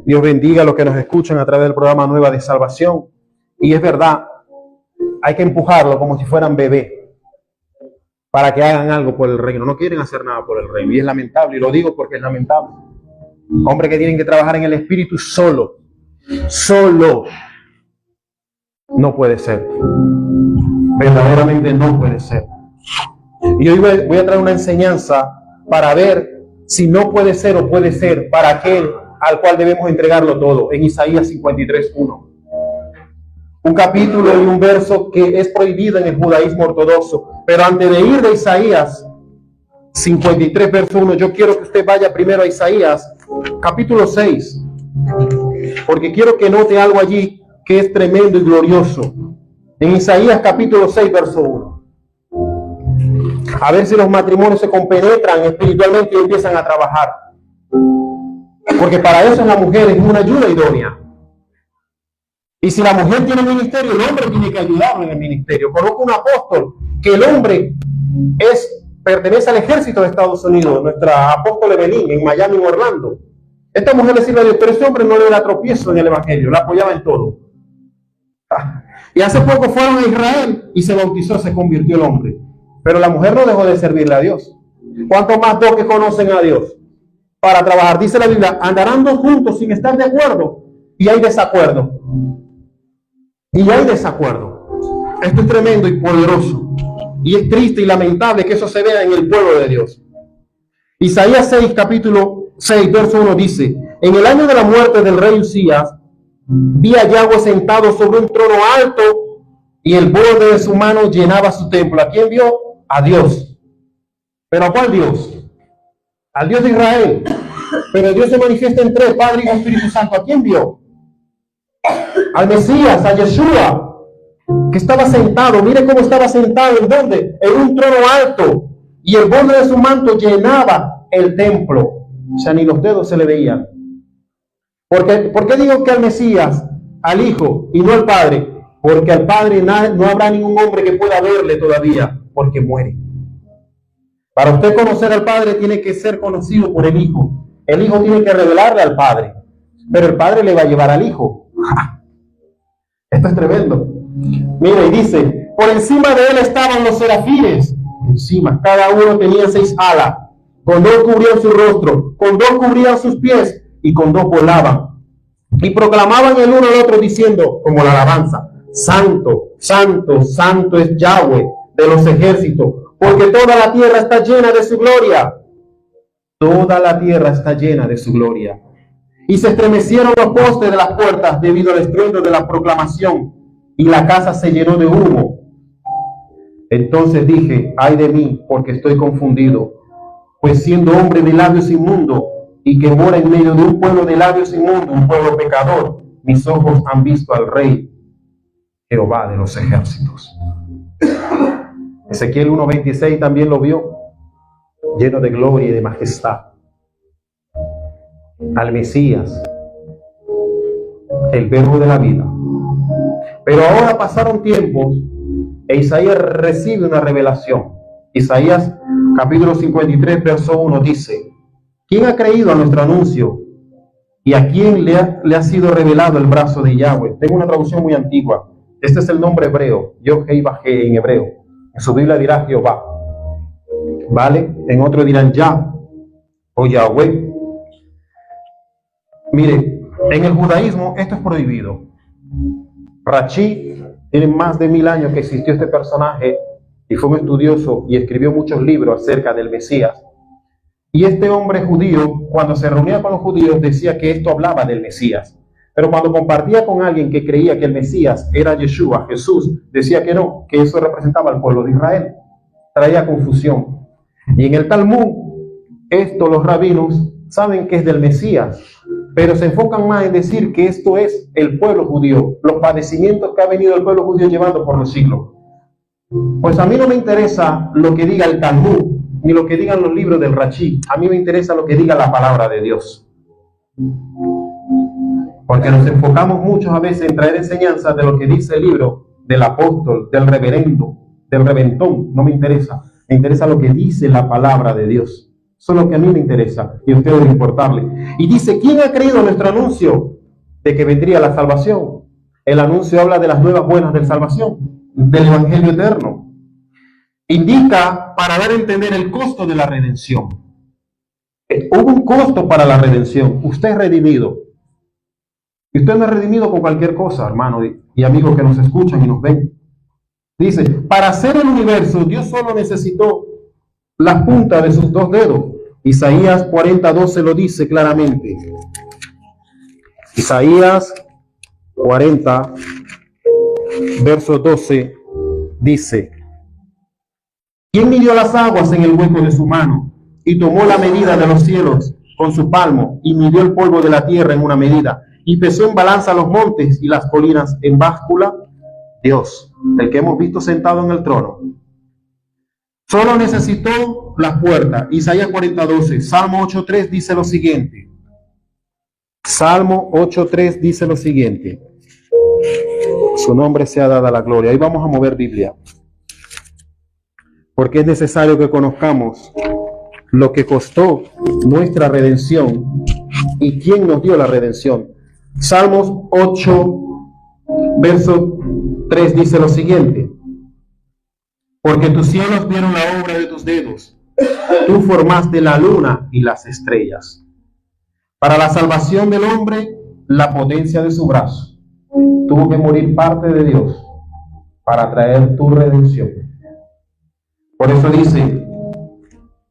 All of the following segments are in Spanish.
Dios bendiga a los que nos escuchan a través del programa Nueva de Salvación. Y es verdad, hay que empujarlo como si fueran bebés para que hagan algo por el reino. No quieren hacer nada por el reino. Y es lamentable, y lo digo porque es lamentable. Hombres que tienen que trabajar en el espíritu solo. No puede ser. Verdaderamente no puede ser. Y hoy voy a traer una enseñanza para ver si no puede ser o puede ser para aquel al cual debemos entregarlo todo, en Isaías 53:1. Un capítulo y un verso que es prohibido en el judaísmo ortodoxo. Pero antes de ir de Isaías 53, verso 1, yo quiero que usted vaya primero a Isaías, capítulo 6, porque quiero que note algo allí que es tremendo y glorioso. En Isaías, capítulo 6, verso 1. A ver si los matrimonios se compenetran espiritualmente y empiezan a trabajar. Porque para eso la mujer es una ayuda idónea. Y si la mujer tiene ministerio, el hombre tiene que ayudarlo en el ministerio. Conozco un apóstol que el hombre pertenece al ejército de Estados Unidos, nuestra apóstol Evelyn, en Miami, en Orlando. Esta mujer le sirve a Dios, pero ese hombre no le da tropiezo en el evangelio, la apoyaba en todo. Y hace poco fueron a Israel y se bautizó, se convirtió el hombre. Pero la mujer no dejó de servirle a Dios. ¿Cuánto más dos que conocen a Dios para trabajar? Dice la Biblia, andarán dos juntos sin estar de acuerdo. Y hay desacuerdo. Esto es tremendo y poderoso. Y es triste y lamentable que eso se vea en el pueblo de Dios. Isaías 6, capítulo 6, verso 1 dice: en el año de la muerte del rey Usías, vi a Yahweh sentado sobre un trono alto, y el borde de su mano llenaba su templo. ¿A quién vio? A Dios. ¿Pero a cuál Dios? Al Dios de Israel. Pero Dios se manifiesta en tres: Padre, Hijo y Espíritu Santo. ¿A quién vio? Al Mesías, a Yeshua, que estaba sentado. Mire cómo estaba sentado. ¿En dónde? En un trono alto, y el borde de su manto llenaba el templo. O sea, ni los dedos se le veían. ¿Por qué digo que al Mesías, al Hijo y no al Padre? Porque al Padre no habrá ningún hombre que pueda verle todavía, porque muere. Para usted conocer al Padre tiene que ser conocido por el Hijo. El Hijo tiene que revelarle al Padre, pero el Padre le va a llevar al Hijo. Esto es tremendo. Mire, y dice, por encima de él estaban los serafines. Encima, cada uno tenía 6 alas. Con 2 cubrían su rostro, con 2 cubrían sus pies, y con 2 volaban. Y proclamaban el uno al otro diciendo, como la alabanza: Santo, santo, santo es Yahweh de los ejércitos, porque toda la tierra está llena de su gloria. Toda la tierra está llena de su gloria. Y se estremecieron los postes de las puertas debido al estruendo de la proclamación, y la casa se llenó de humo. Entonces dije: ay de mí, porque estoy confundido, pues siendo hombre de labios inmundos, y que mora en medio de un pueblo de labios inmundos, un pueblo pecador, mis ojos han visto al Rey, Jehová de los ejércitos. Ezequiel 1:26 también lo vio, lleno de gloria y de majestad. Al Mesías, el verbo de la vida. Pero ahora pasaron tiempos e Isaías recibe una revelación. Isaías capítulo 53, verso 1 dice: ¿quién ha creído a nuestro anuncio? ¿Y a quién le ha sido revelado el brazo de Yahweh? Tengo una traducción muy antigua. Este es el nombre hebreo, Yod-Hei-Vah-He en hebreo. En su Biblia dirá Jehová, ¿vale? En otro dirán Yah o Yahweh. Mire, en el judaísmo esto es prohibido. Rashi, tiene más de 1000 años que existió este personaje y fue un estudioso y escribió muchos libros acerca del Mesías. Y este hombre judío, cuando se reunía con los judíos, decía que esto hablaba del Mesías. Pero cuando compartía con alguien que creía que el Mesías era Yeshua, Jesús, decía que no, que eso representaba al pueblo de Israel. Traía confusión. Y en el Talmud, esto los rabinos saben que es del Mesías, pero se enfocan más en decir que esto es el pueblo judío, los padecimientos que ha venido el pueblo judío llevando por los siglos. Pues a mí no me interesa lo que diga el Talmud, ni lo que digan los libros del Rashi. A mí me interesa lo que diga la palabra de Dios. Porque nos enfocamos muchas veces en traer enseñanzas de lo que dice el libro del apóstol, del reverendo, del reventón. No me interesa. Me interesa lo que dice la palabra de Dios. Eso es lo que a mí me interesa y a usted debe importarle. Y dice, ¿quién ha creído nuestro anuncio de que vendría la salvación? El anuncio habla de las nuevas buenas de salvación, del evangelio eterno. Indica para dar a entender el costo de la redención. Hubo un costo para la redención. Usted es redimido. Y usted no es redimido con cualquier cosa, hermano y amigos que nos escuchan y nos ven. Dice, para hacer el universo, Dios solo necesitó la punta de sus 2 dedos. Isaías 40:12 lo dice claramente. Isaías 40, verso 12, dice, ¿quién midió las aguas en el hueco de su mano y tomó la medida de los cielos con su palmo y midió el polvo de la tierra en una medida y pesó en balanza los montes y las colinas en báscula? Dios, el que hemos visto sentado en el trono. Solo necesitó la puerta. Isaías 40:12. Salmo 8:3 dice lo siguiente. Salmo 8:3 dice lo siguiente. Su nombre sea dada la gloria. Ahí vamos a mover Biblia, porque es necesario que conozcamos lo que costó nuestra redención y quién nos dio la redención. Salmos 8, verso 3 dice lo siguiente. Porque tus cielos vieron la obra de tus dedos. Tú formaste la luna y las estrellas. Para la salvación del hombre, la potencia de su brazo. Tuvo que morir parte de Dios para traer tu redención. Por eso dice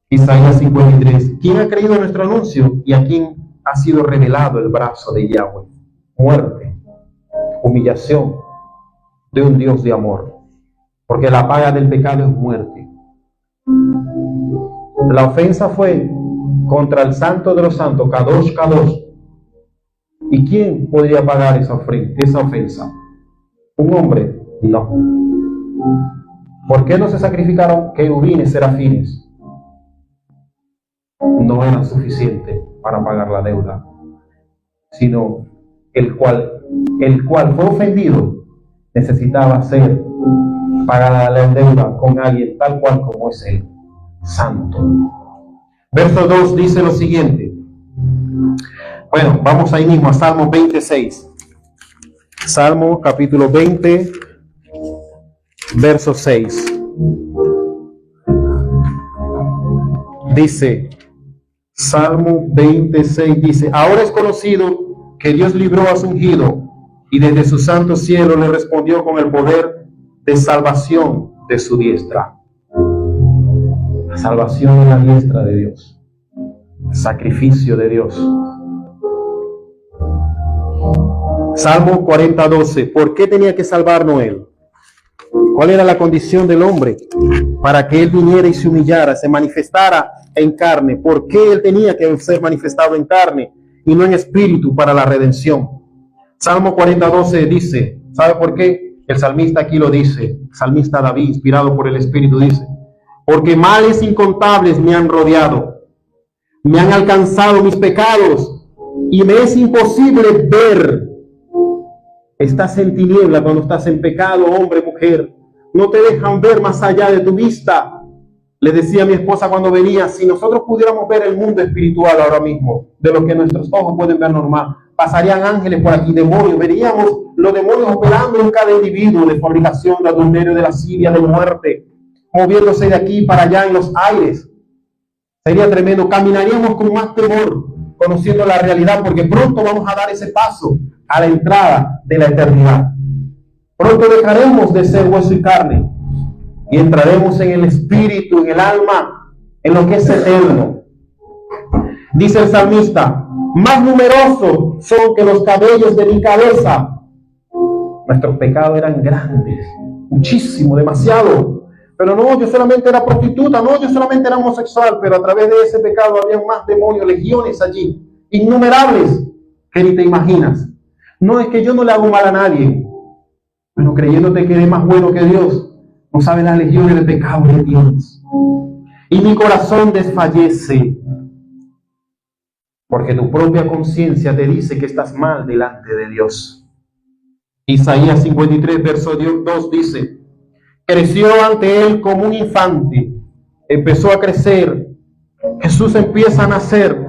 Isaías 53, ¿quién ha creído nuestro anuncio y a quién ha sido revelado el brazo de Yahweh? Muerte, humillación de un Dios de amor, porque la paga del pecado es muerte. La ofensa fue contra el Santo de los Santos, Kadosh, Kadosh. ¿Y quién podría pagar esa ofensa? ¿Un hombre? No. ¿Por qué no se sacrificaron querubines, serafines? No eran suficientes para pagar la deuda, sino el cual fue ofendido necesitaba ser pagada la deuda con alguien tal cual como es él, santo. Verso 2 dice lo siguiente. Bueno, vamos ahí mismo a Salmo 26. Salmo capítulo 20, verso 6. Dice, Salmo 26 dice, ahora es conocido que Dios libró a su ungido y desde su santo cielo le respondió con el poder de salvación de su diestra. La salvación en la diestra de Dios. El sacrificio de Dios. Salmo 40:12. ¿Por qué tenía que salvarnos él? ¿Cuál era la condición del hombre? Para que él viniera y se humillara, se manifestara en carne. ¿Por qué él tenía que ser manifestado en carne y no en espíritu para la redención? Salmo 40:12 dice, ¿sabe por qué? El salmista aquí lo dice, el salmista David, inspirado por el Espíritu, dice, porque males incontables me han rodeado, me han alcanzado mis pecados y me es imposible ver. Estás en tiniebla cuando estás en pecado, hombre, mujer. No te dejan ver más allá de tu vista. Le decía a mi esposa cuando venía, si nosotros pudiéramos ver el mundo espiritual ahora mismo, de lo que nuestros ojos pueden ver normal, pasarían ángeles por aquí, demonios, veríamos los demonios operando en cada individuo, de fabricación, de adulterio, de lascivia, de muerte, moviéndose de aquí para allá en los aires. Sería tremendo. Caminaríamos con más temor, conociendo la realidad, porque pronto vamos a dar ese paso a la entrada de la eternidad. Pronto dejaremos de ser hueso y carne y entraremos en el espíritu, en el alma, en lo que es eterno. Dice el salmista, más numerosos son que los cabellos de mi cabeza. Nuestros pecados eran grandes, muchísimo, demasiado. Pero no, yo solamente era prostituta, no, yo solamente era homosexual, pero a través de ese pecado había más demonios, legiones allí, innumerables, que ni te imaginas. No es que yo no le hago mal a nadie, pero creyéndote que eres más bueno que Dios, no sabes las legiones de pecado que tienes. Y mi corazón desfallece, porque tu propia conciencia te dice que estás mal delante de Dios. Isaías 53, verso 2 dice, creció ante él como un infante, empezó a crecer Jesús empieza a nacer,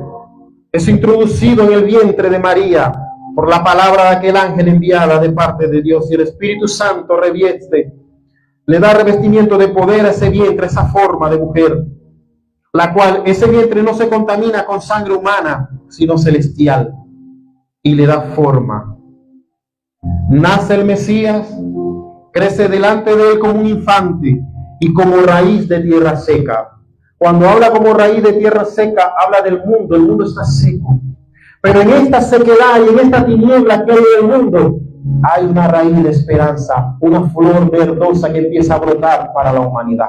es introducido en el vientre de María por la palabra de aquel ángel enviada de parte de Dios, y el Espíritu Santo revieste, le da revestimiento de poder a ese vientre, esa forma de mujer, la cual ese vientre no se contamina con sangre humana, sino celestial, y le da forma. Nace el Mesías, crece delante de él como un infante y como raíz de tierra seca. Cuando habla como raíz de tierra seca, habla del mundo. El mundo está seco. Pero en esta sequedad y en esta tiniebla que hay en el mundo, hay una raíz de esperanza, una flor verdosa que empieza a brotar para la humanidad.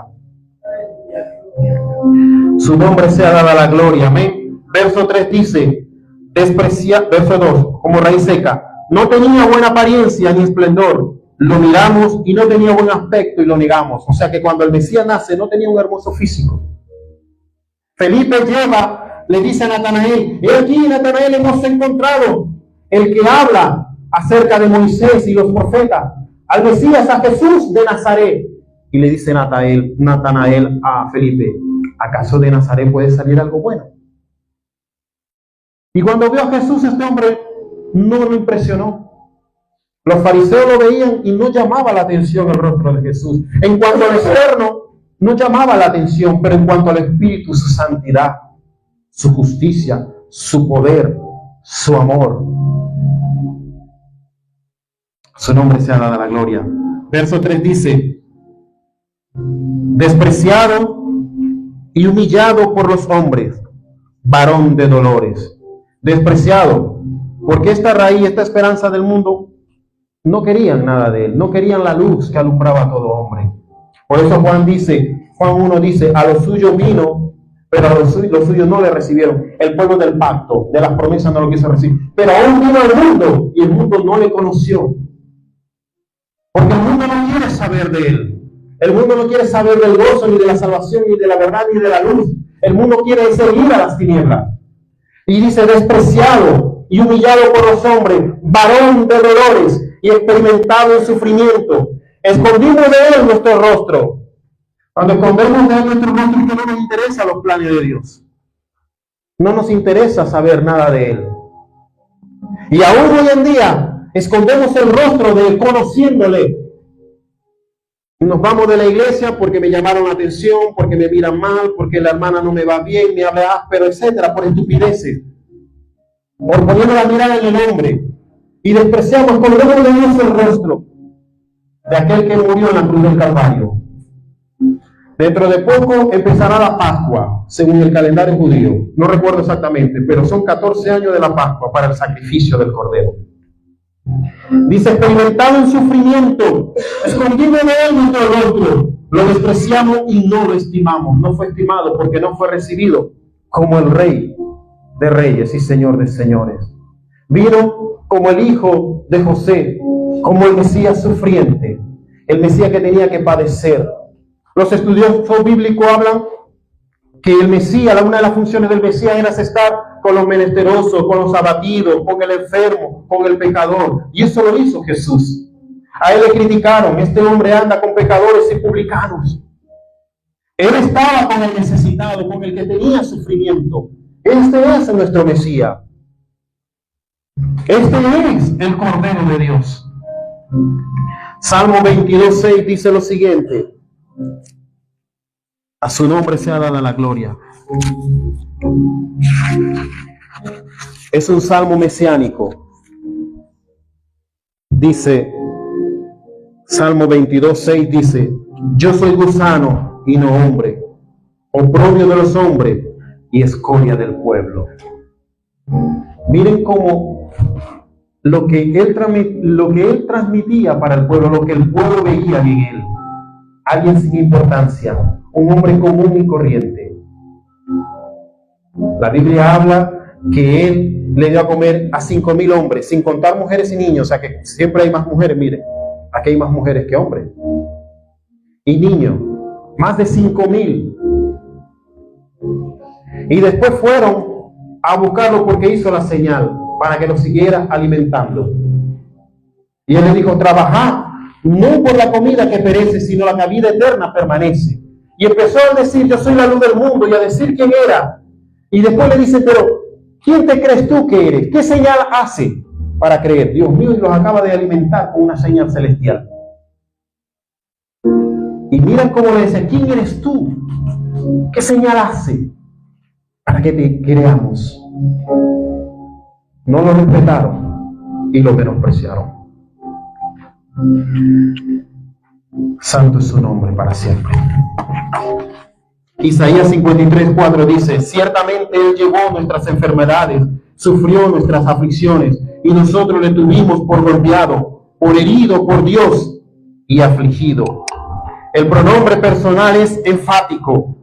Su nombre sea dada la gloria. Amén. Verso 3 dice, verso 2, como raíz seca. No tenía buena apariencia ni esplendor. Lo miramos y no tenía buen aspecto y lo negamos. O sea que cuando el Mesías nace no tenía un hermoso físico. Felipe le dice a Natanael, he aquí, Natanael, hemos encontrado el que habla acerca de Moisés y los profetas, al Mesías, a Jesús de Nazaret. Y le dice Natanael a Felipe, ¿acaso de Nazaret puede salir algo bueno? Y cuando vio a Jesús, este hombre no lo impresionó. Los fariseos lo veían y no llamaba la atención el rostro de Jesús. En cuanto al externo, no llamaba la atención, pero en cuanto al espíritu, su santidad, su justicia, su poder, su amor. Su nombre sea dada la gloria. Verso 3 dice, despreciado y humillado por los hombres, varón de dolores. Despreciado, porque esta raíz, esta esperanza del mundo, no querían nada de él, no querían la luz que alumbraba a todo hombre. Por eso Juan 1 dice, a los suyos vino, pero a los suyos no le recibieron. El pueblo del pacto, de las promesas, no lo quiso recibir. Pero aún vino al mundo y el mundo no le conoció. Porque el mundo no quiere saber de él. El mundo no quiere saber del gozo, ni de la salvación, ni de la verdad, ni de la luz. El mundo quiere seguir a las tinieblas. Y dice, despreciado y humillado por los hombres, varón de dolores y experimentado en sufrimiento. Escondimos de él nuestro rostro. Cuando escondemos de él nuestro rostro, es que no nos interesan los planes de Dios. No nos interesa saber nada de él. Y aún hoy en día, escondemos el rostro de él, conociéndole. Y nos vamos de la iglesia porque me llamaron la atención, porque me miran mal, porque la hermana no me va bien, me habla áspero, etcétera, por estupideces. Por poniendo la mirada en el hombre. Y despreciamos, escondemos de Dios el rostro de aquel que murió en la cruz del Calvario. Dentro de poco empezará la Pascua, según el calendario judío. No recuerdo exactamente, pero son 14 años de la Pascua para el sacrificio del Cordero. Dice, experimentado en sufrimiento, escondimos de él nuestro rostro, lo despreciamos y no lo estimamos. No fue estimado porque no fue recibido como el Rey de Reyes y Señor de Señores. Vino como el hijo de José, como el Mesías sufriente, el Mesías que tenía que padecer. Los estudiosos bíblicos hablan que el Mesías, una de las funciones del Mesías era estar con los menesterosos, con los abatidos, con el enfermo, con el pecador. Y eso lo hizo Jesús. A él le criticaron, este hombre anda con pecadores y publicanos. Él estaba con el necesitado, con el que tenía sufrimiento. Este es nuestro Mesías. Este es el Cordero de Dios. Salmo 22:6 dice lo siguiente: a su nombre sea dada la gloria. Es un salmo mesiánico. Dice, Salmo 22:6 dice: yo soy gusano y no hombre, oprobio de los hombres y escoria del pueblo. Miren cómo lo que él transmitía para el pueblo, lo que el pueblo veía en él. Alguien sin importancia, un hombre común y corriente. La Biblia habla que él le dio a comer a 5,000 hombres, sin contar mujeres y niños. O sea que siempre hay más mujeres, miren, aquí hay más mujeres que hombres. Y niños, más de 5,000. Y después fueron a buscarlo porque hizo la señal para que lo siguiera alimentando. Y él le dijo: trabajad no por la comida que perece, sino la que a vida eterna permanece. Y empezó a decir, yo soy la luz del mundo, y a decir quién era. Y después le dice, pero ¿quién te crees tú que eres? ¿Qué señal hace para creer? Dios mío, y los acaba de alimentar con una señal celestial. Y miran cómo le dice, ¿quién eres tú? ¿Qué señal hace para que te creamos? No lo respetaron y lo menospreciaron. Santo es su nombre para siempre. Isaías 53:4 dice, ciertamente Él llevó nuestras enfermedades, sufrió nuestras aflicciones, y nosotros le tuvimos por golpeado, por herido por Dios y afligido. El pronombre personal es enfático.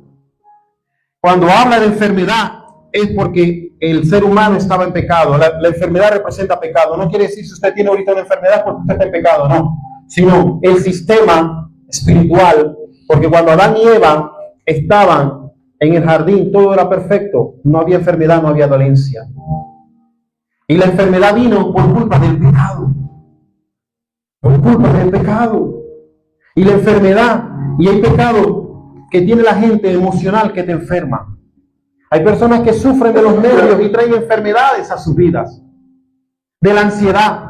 Cuando habla de enfermedad es porque el ser humano estaba en pecado. La enfermedad representa pecado. No quiere decir si usted tiene ahorita una enfermedad porque usted está en pecado, no. Sino el sistema espiritual, porque cuando Adán y Eva estaban en el jardín, todo era perfecto, no había enfermedad, no había dolencia. Y la enfermedad vino por culpa del pecado. Por culpa del pecado. Y la enfermedad, y hay pecado que tiene la gente emocional que te enferma. Hay personas que sufren de los nervios y traen enfermedades a sus vidas. De la ansiedad.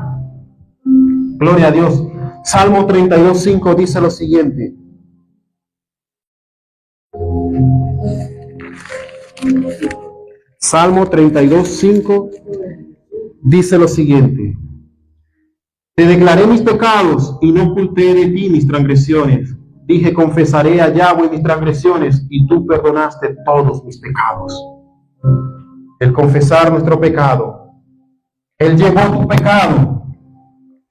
Gloria a Dios. Salmo 32:5 dice lo siguiente. Salmo 32:5 dice lo siguiente. Te declaré mis pecados y no oculté de ti mis transgresiones. Dije, confesaré a Yahweh mis transgresiones y tú perdonaste todos mis pecados. El confesar nuestro pecado. Él llevó tu pecado.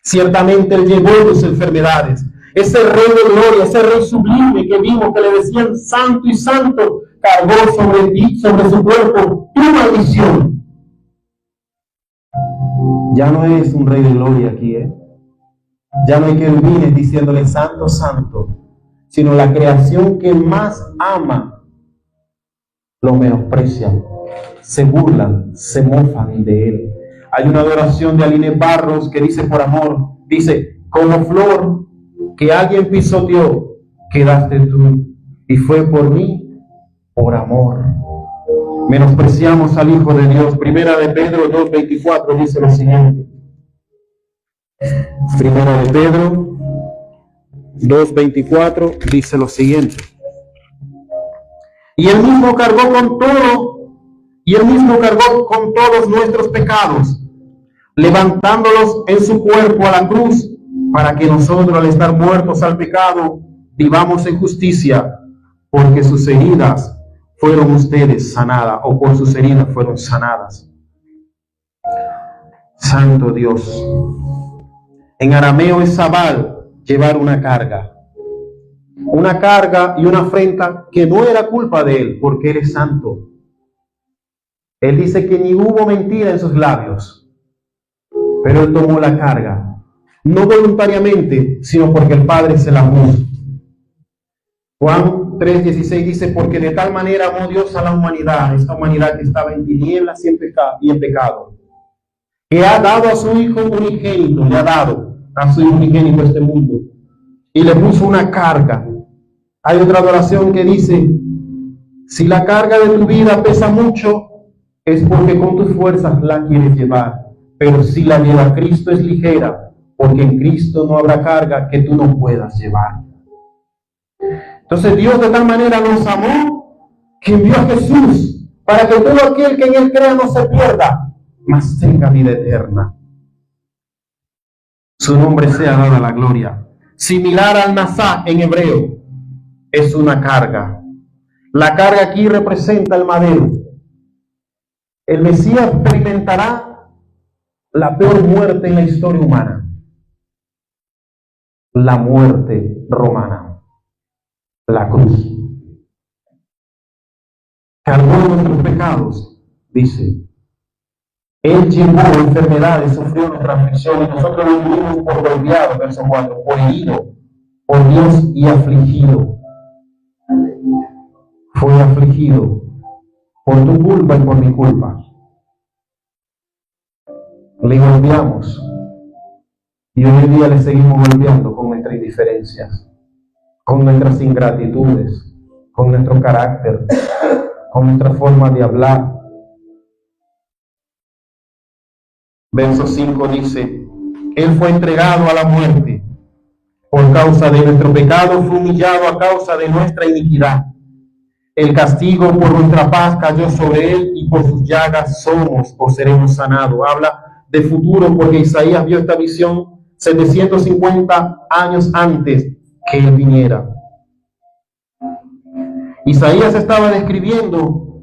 Ciertamente Él llevó tus enfermedades. Ese Rey de gloria, ese Rey sublime que vimos que le decían santo y santo, cargó sobre ti, sobre su cuerpo, tu maldición. Ya no es un Rey de gloria aquí, Ya no hay querubines diciéndole santo, santo, sino la creación que más ama lo menosprecian, se burlan, se mofan de Él. Hay una adoración de Aline Barros que dice por amor, dice, como flor que alguien pisoteó, quedaste tú, y fue por mí, por amor. Menospreciamos al Hijo de Dios. Primera de Pedro 2:24 dice lo siguiente. Primera de Pedro 2:24 dice lo siguiente. Y Él mismo cargó con todos nuestros pecados, levantándolos en su cuerpo a la cruz, para que nosotros, al estar muertos al pecado, vivamos en justicia, porque sus heridas fueron ustedes sanadas, o por sus heridas fueron sanadas. Santo Dios. En arameo es sabal, llevar una carga y una afrenta que no era culpa de Él, porque Él es santo. Él dice que ni hubo mentira en sus labios, pero Él tomó la carga, no voluntariamente, sino porque el Padre se la puso. Juan 3:16 dice, porque de tal manera amó Dios a la humanidad, esta humanidad que estaba en tinieblas y en pecado, que ha dado a su Hijo unigénito, le ha dado a su Hijo unigénito a este mundo, y le puso una carga. Hay otra adoración que dice, si la carga de tu vida pesa mucho, es porque con tus fuerzas la quieres llevar, pero si la lleva Cristo es ligera, porque en Cristo no habrá carga que tú no puedas llevar. Entonces Dios de tal manera nos amó que envió a Jesús para que todo aquel que en Él crea no se pierda, mas tenga vida eterna. Su nombre sea dada la gloria. Similar al nasá en hebreo, es una carga. La carga aquí representa el madero. El Mesías experimentará la peor muerte en la historia humana, la muerte romana, la cruz. Cargó nuestros pecados, dice. Él llevó enfermedades, sufrió nuestras aflicciones, nosotros lo tuvimos por golpeado, verso 4, por herido, por Dios y afligido. Fue afligido por tu culpa y por mi culpa. Le golpeamos y hoy en día le seguimos golpeando con nuestras indiferencias, con nuestras ingratitudes, con nuestro carácter, con nuestra forma de hablar. Verso 5 dice: Él fue entregado a la muerte por causa de nuestro pecado, fue humillado a causa de nuestra iniquidad. El castigo por nuestra paz cayó sobre él, y por sus llagas somos o seremos sanados. Habla de futuro, porque Isaías vio esta visión 750 años antes que él viniera. Isaías estaba describiendo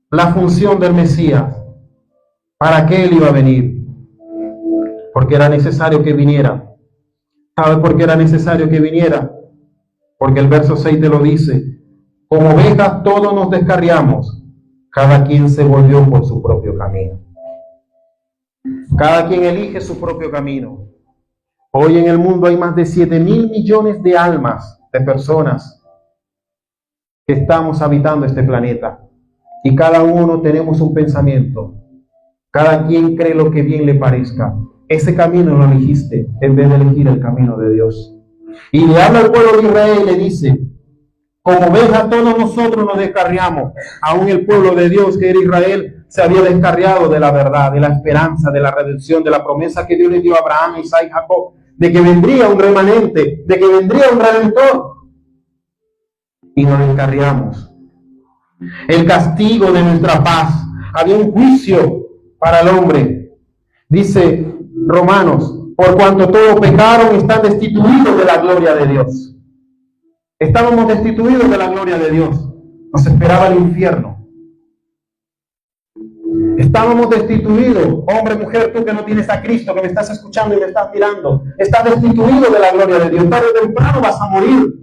la función del Mesías, para qué él iba a venir, porque era necesario que viniera. ¿Sabe por qué era necesario que viniera? Porque el verso 6 te lo dice: como ovejas todos nos descarriamos, cada quien se volvió por su propio camino. Cada quien elige su propio camino. Hoy en el mundo hay más de 7.000 millones de almas, de personas que estamos habitando este planeta, y cada uno tenemos un pensamiento. Cada quien cree lo que bien le parezca. Ese camino lo elegiste en vez de elegir el camino de Dios. Y le habla al pueblo de Israel y le dice: como ovejas todos nosotros nos descarriamos. Aún el pueblo de Dios, que era Israel, se había descarriado de la verdad, de la esperanza, de la redención, de la promesa que Dios le dio a Abraham, Isaac y Jacob, de que vendría un remanente, de que vendría un redentor. Y nos descarriamos. El castigo de nuestra paz. Había un juicio para el hombre. Dice Romanos: por cuanto todos pecaron, están destituidos de la gloria de Dios. Estábamos destituidos de la gloria de Dios. Nos esperaba el infierno. Estábamos destituidos. Hombre, mujer, tú que no tienes a Cristo, que me estás escuchando y me estás mirando, estás destituido de la gloria de Dios. Tarde o temprano vas a morir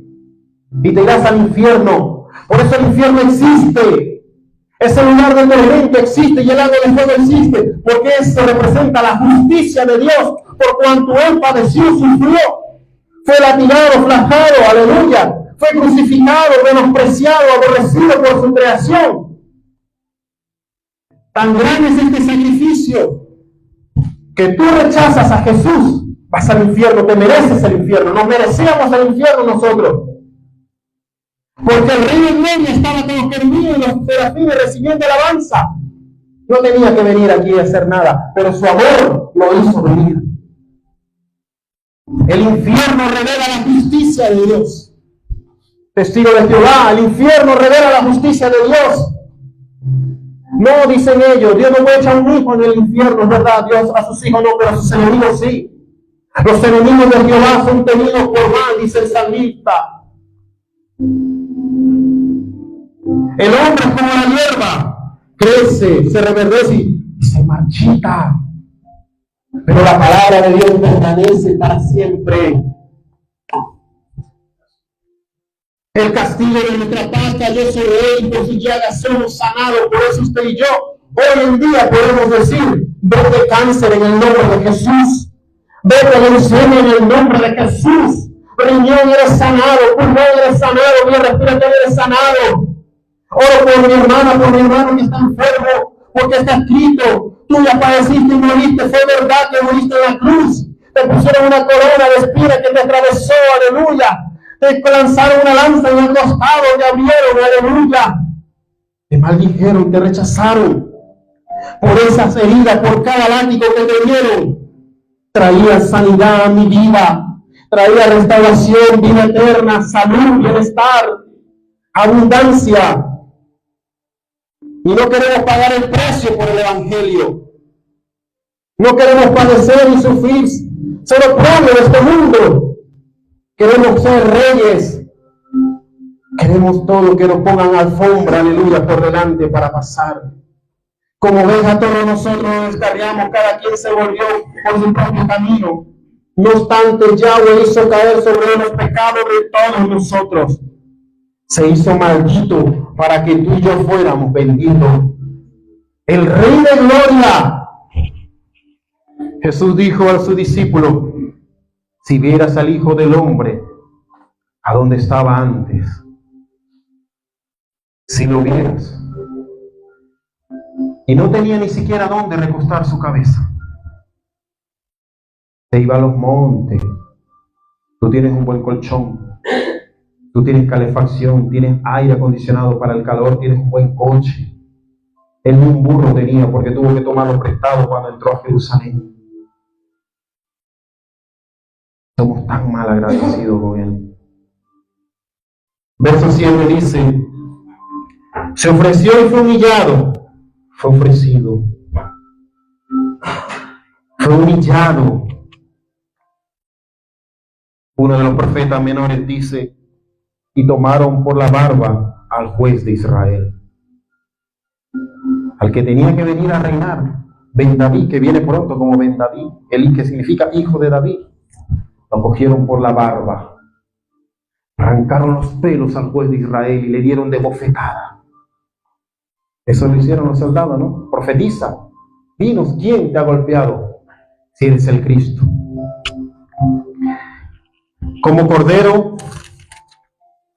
y te irás al infierno. Por eso el infierno existe. Ese lugar de tormento existe y el lago de fuego existe, porque eso representa la justicia de Dios, por cuanto Él padeció, sufrió, fue latigado, flagado, aleluya, fue crucificado, menospreciado, aborrecido por su creación. Tan grande es este sacrificio que tú rechazas a Jesús, vas al infierno, te mereces el infierno. Nos merecíamos el infierno nosotros. Porque el rey en medio estaba con los querubines y los serafines recibiendo alabanza. No tenía que venir aquí a hacer nada, pero su amor lo hizo venir. El infierno revela la justicia de Dios. Testigo de Jehová, el infierno revela la justicia de Dios. No, dicen ellos, Dios no puede echar un hijo en el infierno, es verdad, Dios a sus hijos no, pero a sus enemigos sí. Los enemigos de Jehová son tenidos por mal, dice el salmista. El hombre es como la hierba, crece, se reverdece y se marchita. Pero la palabra de Dios permanece para siempre. El castigo de nuestra paz cayó sobre él, por sus llagas somos sanados. Por eso usted y yo, hoy en día podemos decir: vete cáncer en el nombre de Jesús. Vete leucemia en el nombre de Jesús. Riñón eres sanado, pulmón eres sanado, vía respiratoria eres sanado. Oro por mi hermano que está enfermo, porque está escrito: tú ya padeciste y moriste, fue verdad que moriste en la cruz. Te pusieron una corona de espinas que te atravesó, aleluya. Te lanzaron una lanza en el costado, te abrieron, aleluya. Te maldijeron, te rechazaron. Por esas heridas, por cada látigo que te dieron, traía sanidad a mi vida, traía restauración, vida eterna, salud, bienestar, abundancia. Y no queremos pagar el precio por el Evangelio. No queremos padecer y sufrir ser oprobio de este mundo. Queremos ser reyes. Queremos todo que nos pongan alfombra, aleluya, por delante para pasar. Como ovejas todos nosotros nos descarriamos, cada quien se volvió por su propio camino. No obstante, Yahweh hizo caer sobre los pecados de todos nosotros. Se hizo maldito para que tú y yo fuéramos benditos. El Rey de Gloria. Jesús dijo a sus discípulos: si vieras al Hijo del Hombre a donde estaba antes, si lo vieras, y no tenía ni siquiera dónde recostar su cabeza, se iba a los montes. Tú tienes un buen colchón, Tú tienes calefacción, tienes aire acondicionado para el calor, tienes un buen coche. Él ni un burro tenía porque tuvo que tomarlo prestado cuando entró a Jerusalén. Somos tan mal agradecidos con Él. Verso 7 dice, se ofreció y fue humillado. Fue ofrecido. Fue humillado. Uno de los profetas menores dice, y tomaron por la barba al juez de Israel, al que tenía que venir a reinar, Ben David, que viene pronto como Ben David, el que significa hijo de David. Lo cogieron por la barba, arrancaron los pelos al juez de Israel y le dieron de bofetada. Eso lo hicieron los soldados, ¿no? Profetiza, dinos, ¿quién te ha golpeado? Si eres el Cristo. Como cordero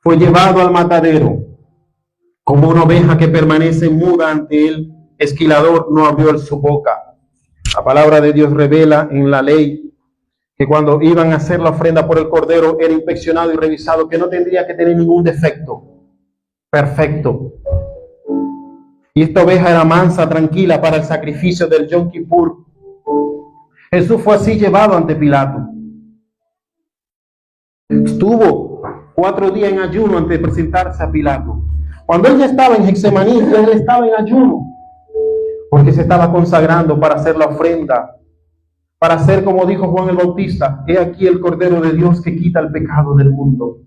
fue llevado al matadero, como una oveja que permanece muda ante el esquilador, no abrió su boca. La palabra de Dios revela en la ley que cuando iban a hacer la ofrenda por el cordero era inspeccionado y revisado, que no tendría que tener ningún defecto, perfecto. Y esta oveja era mansa, tranquila para el sacrificio del Yom Kippur. Jesús fue así llevado ante Pilato. Estuvo 4 días en ayuno antes de presentarse a Pilato. Cuando él ya estaba en Getsemaní, él estaba en ayuno, porque se estaba consagrando para hacer la ofrenda, para hacer como dijo Juan el Bautista, he aquí el Cordero de Dios que quita el pecado del mundo.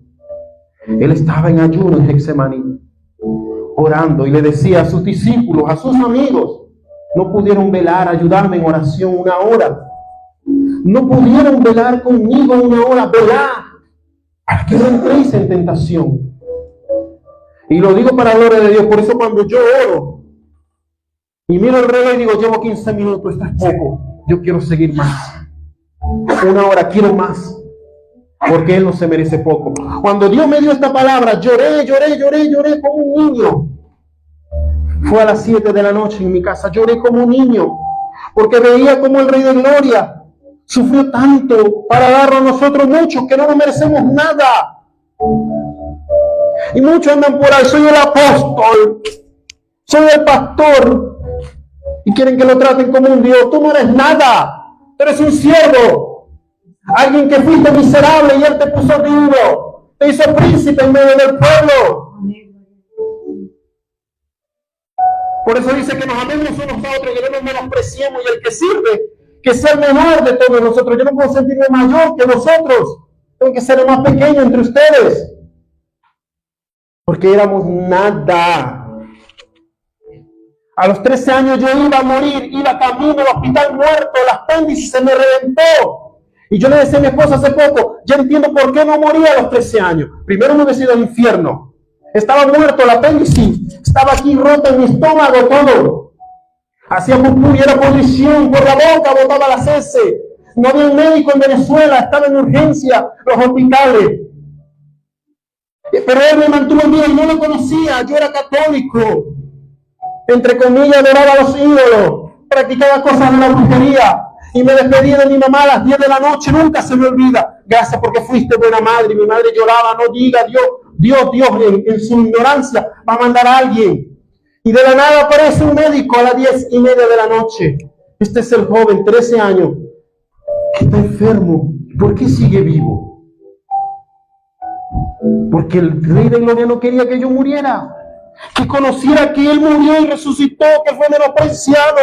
Él estaba en ayuno en Getsemaní, orando, y le decía a sus discípulos, a sus amigos, no pudieron velar, ayudarme en oración 1 hora. No pudieron velar conmigo 1 hora, velar, para que no entréis en tentación. Y lo digo para la gloria de Dios. Por eso cuando yo oro y miro el reloj y digo, llevo 15 minutos, esto es poco, yo quiero seguir más. 1 hora, quiero más, porque Él no se merece poco. Cuando Dios me dio esta palabra, lloré como un niño. Fue a las 7 de la noche en mi casa, lloré como un niño, porque veía como el Rey de Gloria sufrió tanto para darnos a nosotros muchos que no nos merecemos nada. Y muchos andan por ahí, soy el apóstol, soy el pastor, y quieren que lo traten como un Dios. Tú no eres nada, tú eres un siervo, alguien que fuiste miserable y Él te puso digno, te hizo príncipe en medio del pueblo. Por eso dice que nos amemos unos a otros, que no nos menospreciemos, y el que sirve, que sea el menor de todos nosotros. Yo no puedo sentirme mayor que nosotros, tengo que ser el más pequeño entre ustedes, porque éramos nada. A los 13 años yo iba a morir, iba camino al hospital muerto, el apéndice se me reventó. Y yo le decía a mi esposa hace poco, ya entiendo por qué no moría a los 13 años. Primero me hubiese ido al infierno. Estaba muerto el apéndice, estaba aquí roto en mi estómago todo. Hacía pupú y era podrición por la boca, botaba las heces. No había un médico en Venezuela, estaba en urgencia, los hospitales. Pero él me mantuvo en vida y no lo conocía, yo era católico. Entre comillas, adoraba a los ídolos, practicaba cosas de la brujería. Y me despedí de mi mamá a las 10 de la noche, nunca se me olvida. Gracias porque fuiste buena madre. Y mi madre lloraba, no diga Dios en su ignorancia va a mandar a alguien. Y de la nada aparece un médico a las 10:30 de la noche. Este es el joven, 13 años, que está enfermo. ¿Por qué sigue vivo? Porque el Rey de Gloria no quería que yo muriera. Que conociera que Él murió y resucitó, que fue menospreciado.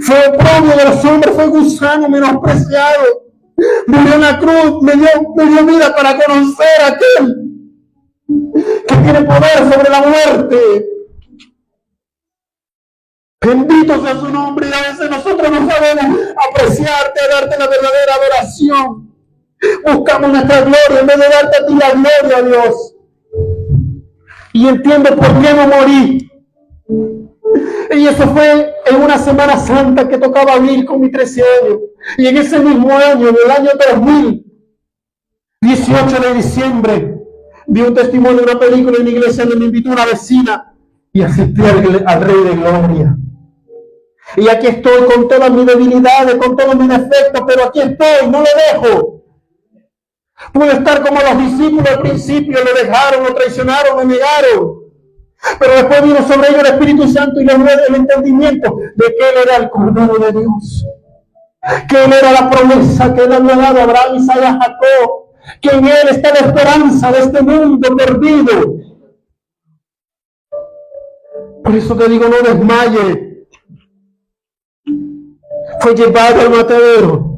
Fue oprobio de los hombres, fue gusano menospreciado. Murió en la cruz, me dio vida para conocer a aquel que tiene poder sobre la muerte. Bendito sea su nombre. Y a veces nosotros no sabemos apreciarte, darte la verdadera adoración. Buscamos nuestra gloria en vez de darte a ti la gloria, Dios. Y entiendo por qué no morí. Y eso fue en una Semana Santa que tocaba vivir con mis 13 años. Y en ese mismo año, en el año 2000, 18 de diciembre, vi un testimonio de una película en la iglesia donde me invitó una vecina y asistí al Rey de Gloria. Y aquí estoy con todas mis debilidades, con todos mis defectos, pero aquí estoy, no lo dejo. Puede estar como los discípulos al principio, lo dejaron, lo traicionaron, lo negaron. Pero después vino sobre ellos el Espíritu Santo y les dio el entendimiento de que Él era el Cordero de Dios. Que Él era la promesa que Él había dado a Abraham, Isaac y Jacob. Que en Él está la esperanza de este mundo perdido. Por eso te digo, no desmaye. Fue llevado al matadero.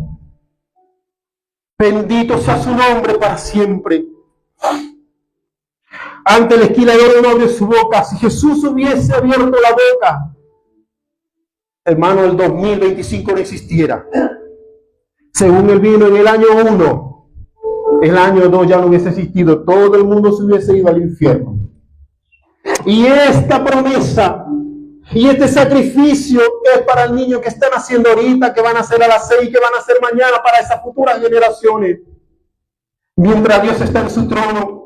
Bendito sea su nombre para siempre. Ante el esquilador no abrió su boca. Si Jesús hubiese abierto la boca, hermano, el 2025 no existiera. Según Él vino en el año 1, el año 2 ya no hubiese existido. Todo el mundo se hubiese ido al infierno. Y esta promesa y este sacrificio es para el niño que están haciendo ahorita, que van a hacer a las 6, que van a hacer mañana, para esas futuras generaciones. Mientras Dios está en su trono.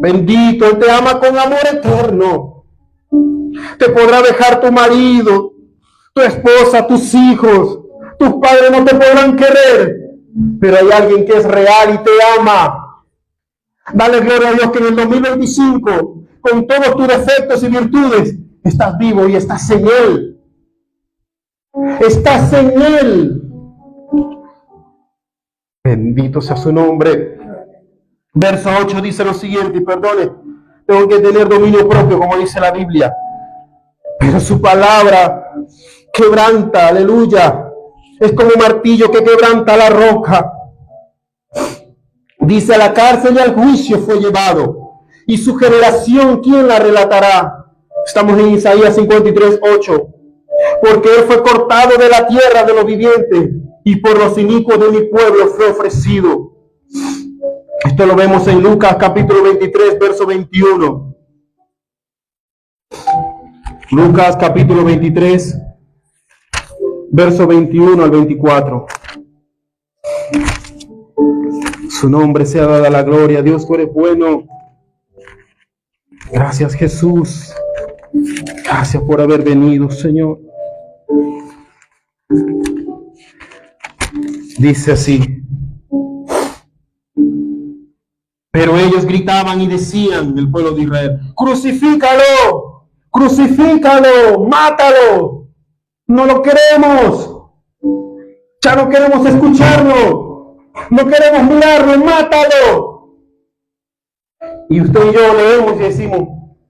Bendito, Él te ama con amor eterno. Te podrá dejar tu marido, tu esposa, tus hijos, tus padres no te podrán querer, pero hay alguien que es real y te ama. Dale gloria a Dios que en el 2025, con todos tus defectos y virtudes, estás vivo y estás en Él. Estás en Él. Bendito sea su nombre. Verso 8 dice lo siguiente, y perdone, tengo que tener dominio propio, como dice la Biblia. Pero su palabra quebranta, aleluya. Es como un martillo que quebranta la roca. Dice, a la cárcel y al juicio fue llevado. Y su generación, ¿quién la relatará? Estamos en Isaías 53:8. Porque Él fue cortado de la tierra de los vivientes, y por los inicuos de mi pueblo fue ofrecido. Esto lo vemos en Lucas capítulo 23, verso 21. Lucas capítulo 23, verso 21 al 24. Su nombre sea dada la gloria. Dios, tú eres bueno. Gracias, Jesús. Gracias por haber venido, Señor. Dice así. Pero ellos gritaban y decían, el pueblo de Israel, crucifícalo, crucifícalo, mátalo. No lo queremos. Ya no queremos escucharlo. No queremos mirarlo, mátalo. Y usted y yo leemos y decimos,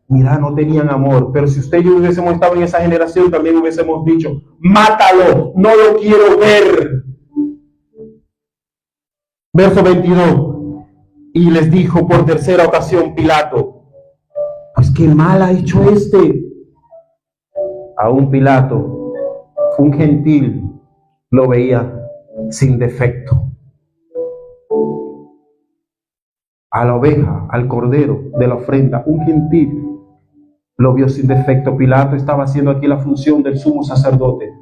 mira, no tenían amor. Pero si usted y yo hubiésemos estado en esa generación, también hubiésemos dicho, mátalo, no lo quiero ver. Verso 22. Y les dijo por tercera ocasión Pilato, pues qué mal ha hecho este. Aún Pilato, un gentil, lo veía sin defecto. A la oveja, al cordero de la ofrenda, un gentil lo vio sin defecto. Pilato estaba haciendo aquí la función del sumo sacerdote.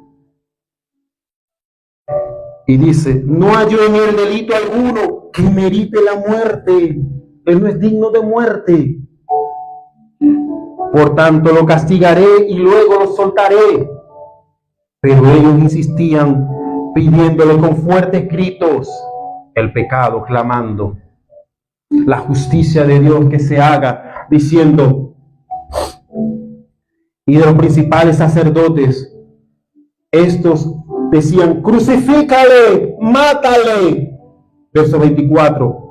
Y dice, no halló en él delito alguno que merite la muerte. Él no es digno de muerte. Por tanto, lo castigaré y luego lo soltaré. Pero ellos insistían, pidiéndole con fuertes gritos el pecado, clamando la justicia de Dios que se haga, diciendo, y de los principales sacerdotes, estos decían, crucifícale, mátale. Verso 24.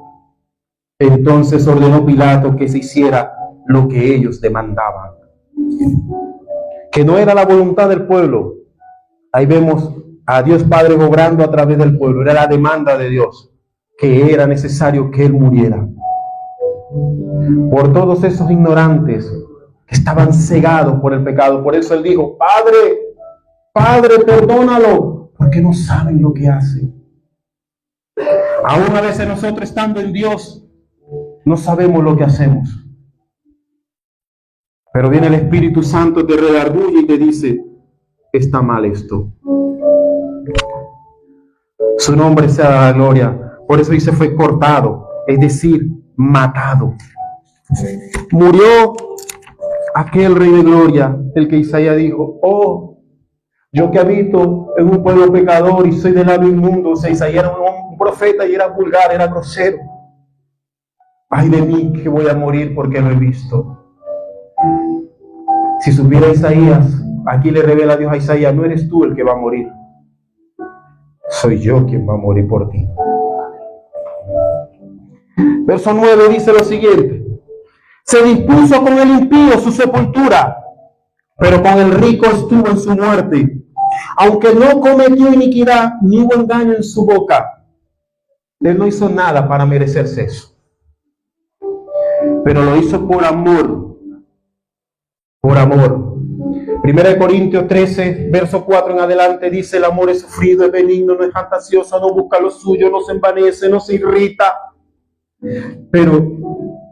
Entonces ordenó Pilato que se hiciera lo que ellos demandaban. Que no era la voluntad del pueblo. Ahí vemos a Dios Padre obrando a través del pueblo. Era la demanda de Dios, que era necesario que Él muriera. Por todos esos ignorantes que estaban cegados por el pecado. Por eso Él dijo, Padre, Padre, perdónalo, porque no saben lo que hacen. Aún a veces nosotros estando en Dios, no sabemos lo que hacemos. Pero viene el Espíritu Santo, te redarguye y te dice, está mal esto. Su nombre sea la gloria. Por eso dice, fue cortado, es decir, matado. Murió aquel Rey de Gloria, el que Isaías dijo, oh, yo que habito en un pueblo pecador y soy de labio inmundo. O sea, Isaías era un un profeta y era vulgar, era grosero. Ay de mí que voy a morir porque lo he visto. Si supiera Isaías, aquí le revela a Dios a Isaías, no eres tú el que va a morir, soy yo quien va a morir por ti. Verso 9 dice lo siguiente: se dispuso con el impío su sepultura, pero con el rico estuvo en su muerte, aunque no cometió iniquidad ni hubo engaño en su boca. Él no hizo nada para merecerse eso, pero lo hizo por amor. Por amor. 1 Corintios 13, verso 4 en adelante dice: el amor es sufrido, es benigno, no es fantasioso, no busca lo suyo, no se envanece, no se irrita. Pero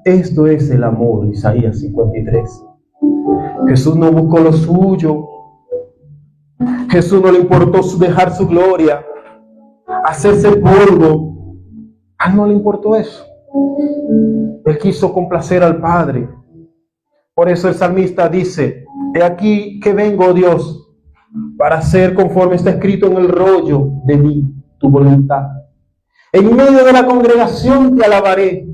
esto es el amor, Isaías 53. Jesús no buscó lo suyo. Jesús no le importó dejar su gloria, hacerse polvo. A él no le importó eso. Él quiso complacer al Padre. Por eso el salmista dice: he aquí que vengo, Dios, para hacer conforme está escrito en el rollo de mí, tu voluntad. En medio de la congregación te alabaré,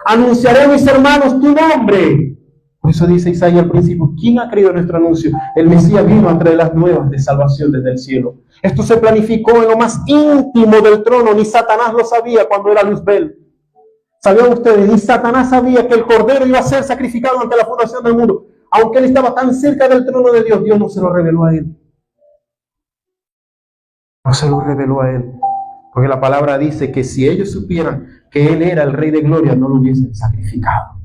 anunciaré a mis hermanos tu nombre. Por eso dice Isaías al principio: ¿quién ha creído en nuestro anuncio? El Mesías vino a traer las nuevas de salvación desde el cielo. Esto se planificó en lo más íntimo del trono. Ni Satanás lo sabía cuando era Luzbel. ¿Sabían ustedes? Ni Satanás sabía que el Cordero iba a ser sacrificado ante la fundación del mundo. Aunque él estaba tan cerca del trono de Dios, Dios no se lo reveló a él. No se lo reveló a él. Porque la palabra dice que si ellos supieran que él era el Rey de Gloria, no lo hubiesen sacrificado.